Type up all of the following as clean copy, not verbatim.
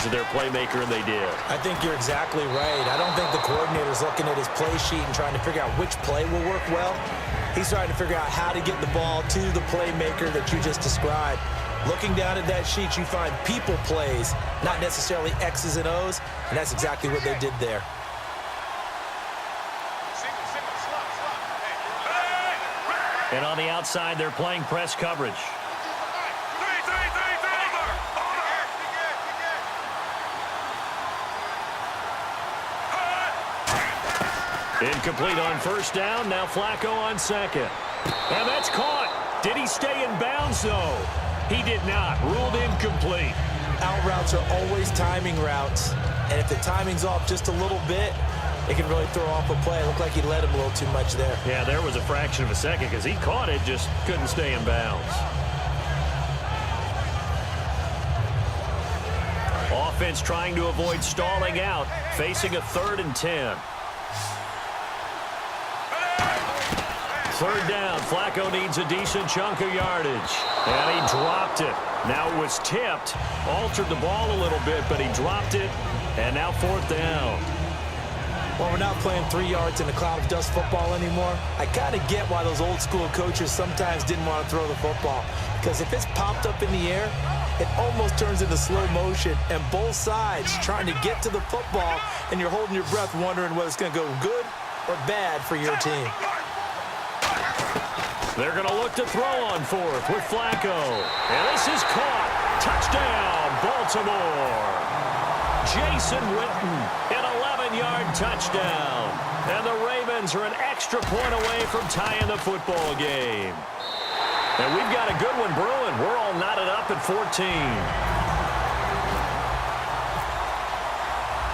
of their playmaker, and they did. I think you're exactly right. I don't think the coordinator's looking at his play sheet and trying to figure out which play will work well. He's trying to figure out how to get the ball to the playmaker that you just described. Looking down at that sheet, you find people plays, not necessarily X's and O's, and that's exactly what they did there. And on the outside, they're playing press coverage. Incomplete on first down. Now Flacco on second. And that's caught. Did he stay in bounds, though? He did not. Ruled incomplete. Out routes are always timing routes. And if the timing's off just a little bit, it can really throw off a play. It looked like he led him a little too much there. Yeah, there was a fraction of a second because he caught it, just couldn't stay in bounds. Offense trying to avoid stalling out, facing a 3rd and 10. Third down, Flacco needs a decent chunk of yardage. And he dropped it. Now it was tipped, altered the ball a little bit, but he dropped it. And now 4th down. Well, we're not playing 3 yards in a cloud of dust football anymore. I kind of get why those old school coaches sometimes didn't want to throw the football. Because if it's popped up in the air, it almost turns into slow motion. And both sides trying to get to the football, and you're holding your breath wondering whether it's going to go good or bad for your team. They're going to look to throw on 4th with Flacco. And this is caught. Touchdown, Baltimore. Jason Witten, an 11-yard touchdown. And the Ravens are an extra point away from tying the football game. And we've got a good one brewing. We're all knotted up at 14.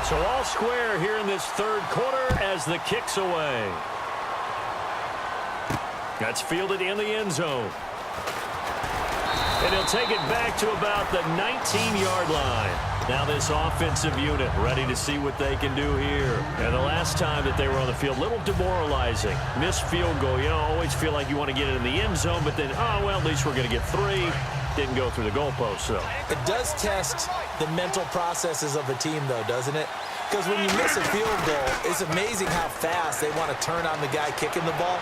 So all square here in this 3rd quarter as the kick's away. That's fielded in the end zone. And he'll take it back to about the 19-yard line. Now this offensive unit ready to see what they can do here. And the last time that they were on the field, a little demoralizing. Missed field goal. You know, always feel like you want to get it in the end zone, but then, oh, well, at least we're going to get 3. Didn't go through the goalpost, so. It does test the mental processes of a team, though, doesn't it? Because when you miss a field goal, it's amazing how fast they want to turn on the guy kicking the ball.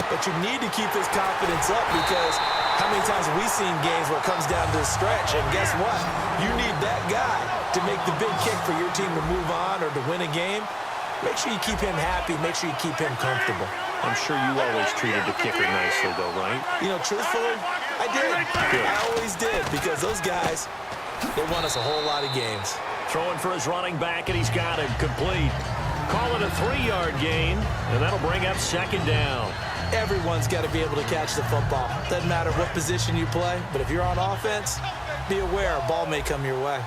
But you need to keep his confidence up because how many times have we seen games where it comes down to a stretch, and guess what? You need that guy to make the big kick for your team to move on or to win a game. Make sure you keep him happy. Make sure you keep him comfortable. I'm sure you always treated the kicker nicely, though, right? You know, truthfully, I did. Good. I always did because those guys, they won us a whole lot of games. Throwing for his running back, and he's got it complete. Call it a 3-yard gain, and that'll bring up 2nd down. Everyone's got to be able to catch the football. Doesn't matter what position you play, but if you're on offense, be aware a ball may come your way.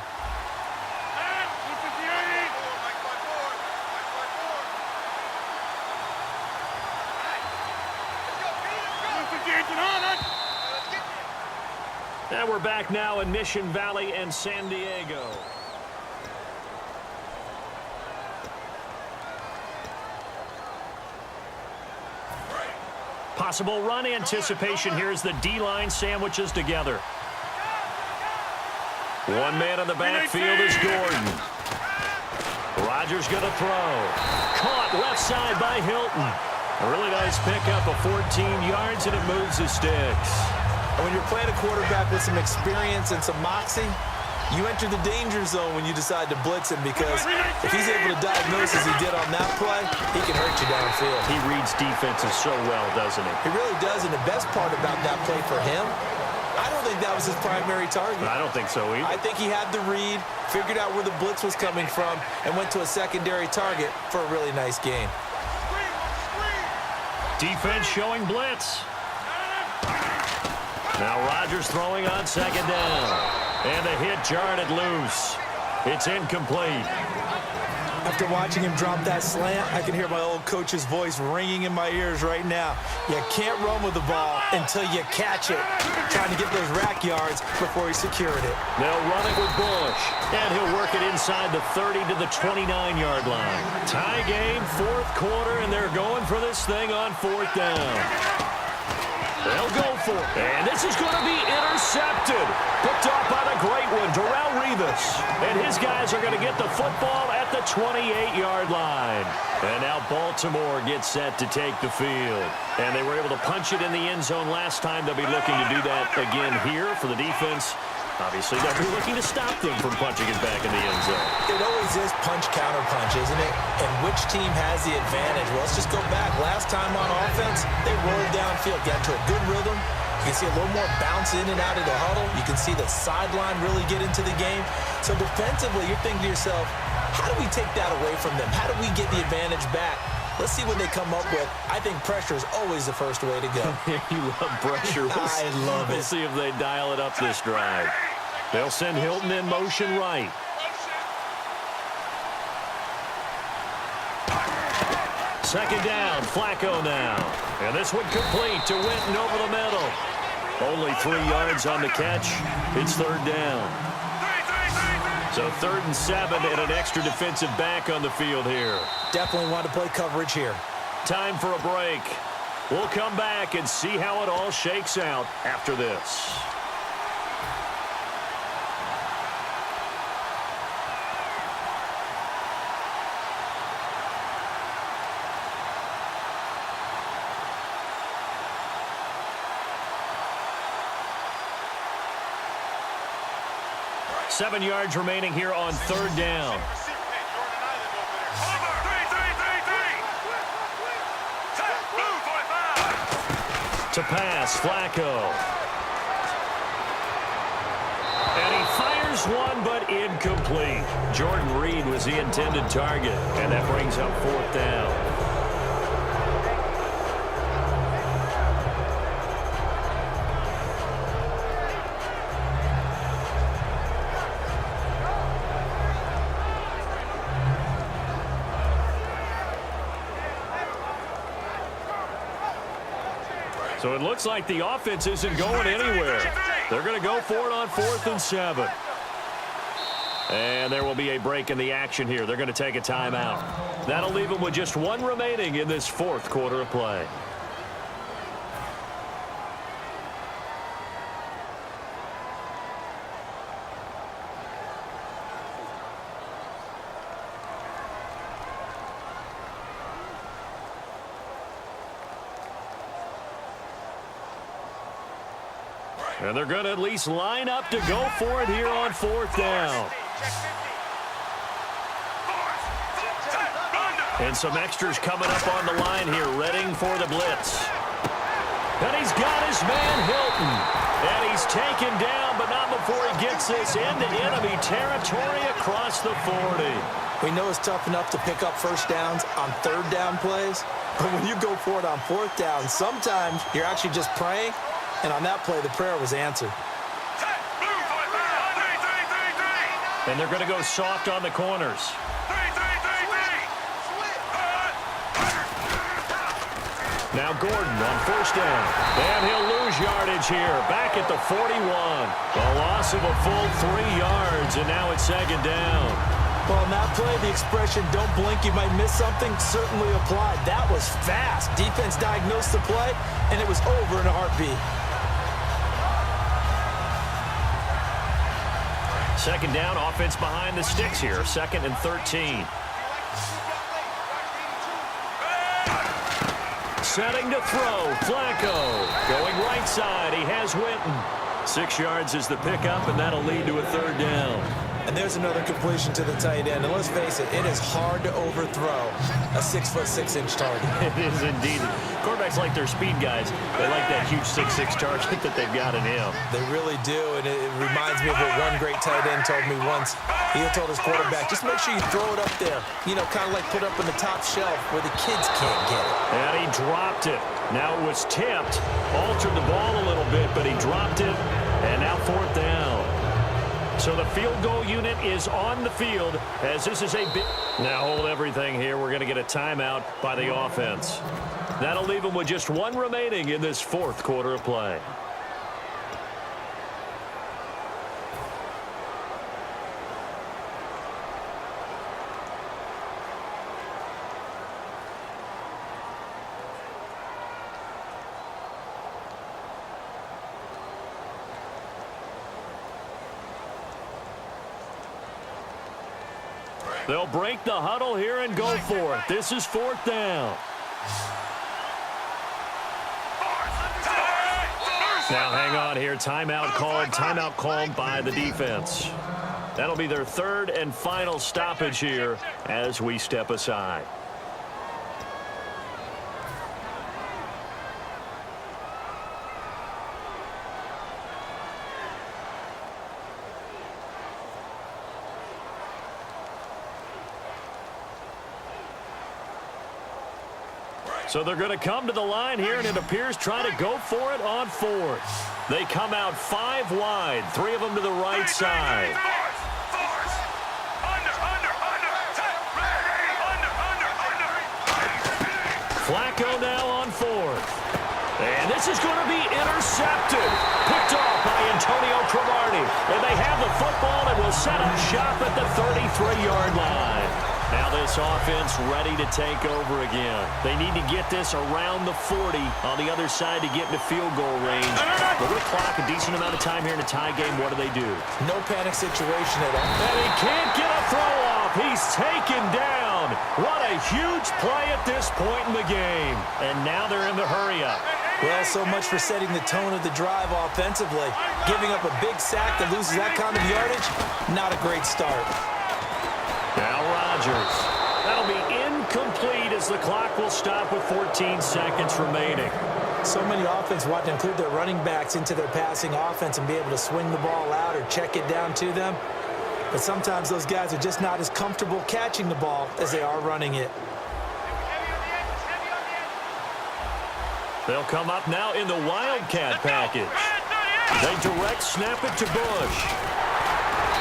And we're back now in Mission Valley and San Diego. Possible run anticipation here as the D-line sandwiches together. One man in the backfield is Gordon. Rodgers going to throw. Caught left side by Hilton. A really nice pickup of 14 yards, and it moves the sticks. And when you're playing a quarterback with some experience and some moxie, you enter the danger zone when you decide to blitz him because if he's able to diagnose as he did on that play, he can hurt you downfield. He reads defenses so well, doesn't he? He really does, and the best part about that play for him, I don't think that was his primary target. I don't think so either. I think he had the read, figured out where the blitz was coming from, and went to a secondary target for a really nice gain. Defense showing blitz. Now Rodgers throwing on 2nd down. And a hit jarred it loose. It's incomplete. After watching him drop that slant, I can hear my old coach's voice ringing in my ears right now. You can't run with the ball until you catch it. Trying to get those rack yards before he secured it. They'll run it with Bush. And he'll work it inside the 30 to the 29-yard line. Tie game, 4th quarter, and they're going for this thing on 4th down. They'll go for it. And this is going to be intercepted. Picked off by the great one, Darrelle Revis. And his guys are going to get the football at the 28-yard line. And now Baltimore gets set to take the field. And they were able to punch it in the end zone last time. They'll be looking to do that again here for the defense. Obviously, they'll be looking to stop them from punching it back in the end zone. It always is punch-counter-punch, isn't it? And which team has the advantage? Well, let's just go back. Last time on offense, they rolled downfield, got to a good rhythm. You can see a little more bounce in and out of the huddle. You can see the sideline really get into the game. So defensively, you're thinking to yourself, how do we take that away from them? How do we get the advantage back? Let's see what they come up with. I think pressure is always the first way to go. You love pressure. I love it. We'll see if they dial it up this drive. They'll send Hilton in motion right. Second down, Flacco now. And this one complete to Winton over the middle. Only 3 yards on the catch. It's third down. So 3rd and 7 and an extra defensive back on the field here. Definitely want to play coverage here. Time for a break. We'll come back and see how it all shakes out after this. Seven yards remaining here on third down. To pass, Flacco. And he fires one, but incomplete. Jordan Reed was the intended target, and that brings up fourth down. So it looks like the offense isn't going anywhere. They're going to go for it on 4th and 7. And there will be a break in the action here. They're going to take a timeout. That'll leave them with just 1 remaining in this 4th quarter of play. And they're going to at least line up to go for it here on 4th down. And some extras coming up on the line here, readying for the blitz. And he's got his man Hilton. And he's taken down, but not before he gets this into enemy territory across the 40. We know it's tough enough to pick up first downs on third down plays, but when you go for it on 4th down, sometimes you're actually just praying. And on that play, the prayer was answered. And they're going to go soft on the corners. Now Gordon on first down. And he'll lose yardage here. Back at the 41. A loss of a full 3 yards, and now it's second down. Well, on that play, the expression, don't blink, you might miss something, certainly applied. That was fast. Defense diagnosed the play, and it was over in a heartbeat. Second down, offense behind the sticks here. 2nd and 13. Setting to throw, Flacco. Going right side, he has Winton. 6 yards is the pickup, and that'll lead to a third down. And there's another completion to the tight end. And let's face it, it is hard to overthrow a 6'6" target. It is indeed. Quarterbacks like their speed guys. They like that huge 6'6" target that they've got in him. They really do, and it reminds me of what one great tight end told me once. He told his quarterback, just make sure you throw it up there. You know, kind of like put it up in the top shelf where the kids can't get it. And he dropped it. Now it was tipped. Altered the ball a little bit, but he dropped it. And now fourth down. So the field goal unit is on the field as this is a bit. Now hold everything here. We're going to get a timeout by the offense. That'll leave them with just 1 remaining in this 4th quarter of play. They'll break the huddle here and go for it. This is 4th down. Now hang on here. Timeout called by the defense. That'll be their 3rd and final stoppage here as we step aside. So they're going to come to the line here, and it appears trying to go for it on 4th. They come out 5 wide, 3 of them to the right side. Flacco now on 4th. And this is going to be intercepted. Picked off by Antonio Cromartie. And they have the football and will set up shop at the 33-yard line. Now this offense ready to take over again. They need to get this around the 40 on the other side to get into field goal range. But with a clock, a decent amount of time here in a tie game, what do? No panic situation at all. And he can't get a throw off. He's taken down. What a huge play at this point in the game. And now they're in the hurry-up. Well, so much for setting the tone of the drive offensively. Giving up a big sack that loses that kind of yardage, not a great start. Now Rodgers. That'll be incomplete as the clock will stop with 14 seconds remaining. So many offenses want to include their running backs into their passing offense and be able to swing the ball out or check it down to them. But sometimes those guys are just not as comfortable catching the ball as they are running it. They'll come up now in the Wildcat package. They direct snap it to Bush.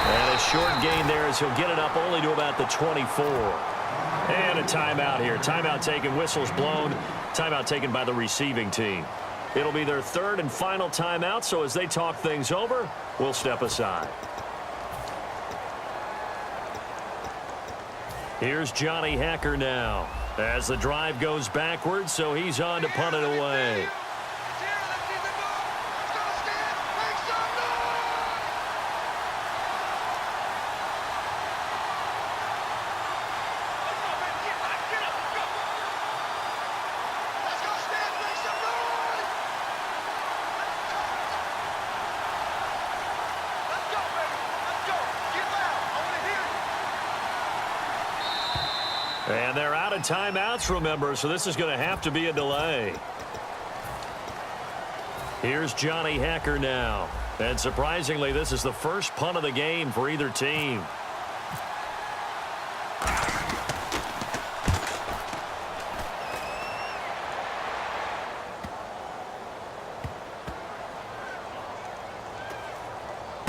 And a short gain there as he'll get it up only to about the 24. And a timeout here. Timeout taken, whistles blown. Timeout taken by the receiving team. It'll be their 3rd and final timeout, so as they talk things over, we'll step aside. Here's Johnny Hacker now as the drive goes backwards, so he's on to punt it away. And they're out of timeouts, remember, so this is going to have to be a delay. Here's Johnny Hacker now. And surprisingly, this is the first punt of the game for either team.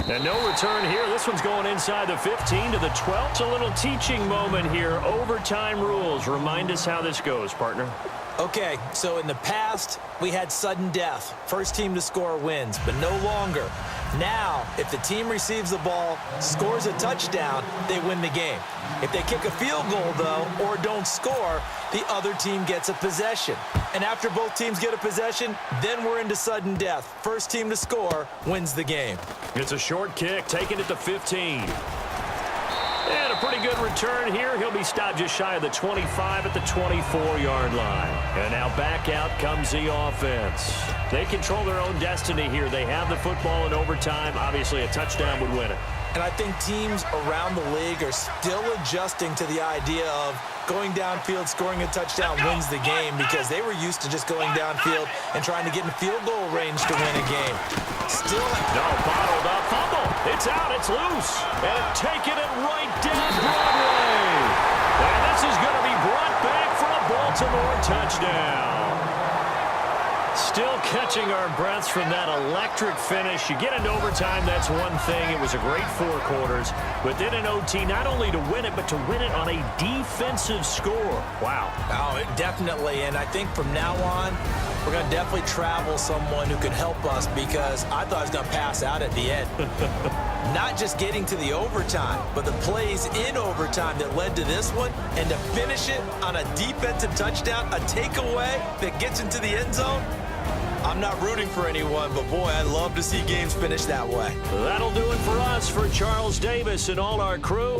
And no return here. This one's going inside the 15 to the 12. It's a little teaching moment here. Overtime rules. Remind us how this goes, partner. Okay, so in the past, we had sudden death. First team to score wins, but no longer. Now, if the team receives the ball, scores a touchdown, they win the game. If they kick a field goal, though, or don't score, the other team gets a possession. And after both teams get a possession, then we're into sudden death. First team to score wins the game. It's a short kick, taking it to 15. And a pretty good return here. He'll be stopped just shy of the 25 at the 24-yard line. And now back out comes the offense. They control their own destiny here. They have the football in overtime. Obviously, a touchdown would win it. And I think teams around the league are still adjusting to the idea of going downfield, scoring a touchdown wins the game, because they were used to just going downfield and trying to get in field goal range to win a game. Still. No, bottled up. Fumble. It's out. It's loose. And taking it right down Broadway. And this is going to be brought back for a Baltimore touchdown. Still catching our breaths from that electric finish. You get into overtime, that's one thing. It was a great 4 quarters. But then in OT, not only to win it, but to win it on a defensive score. Wow. Oh, definitely. And I think from now on, we're going to definitely travel someone who can help us, because I thought I was going to pass out at the end. Not just getting to the overtime, but the plays in overtime that led to this one, and to finish it on a defensive touchdown, a takeaway that gets into the end zone. I'm not rooting for anyone, but boy, I'd love to see games finish that way. That'll do it for us. For Charles Davis and all our crew.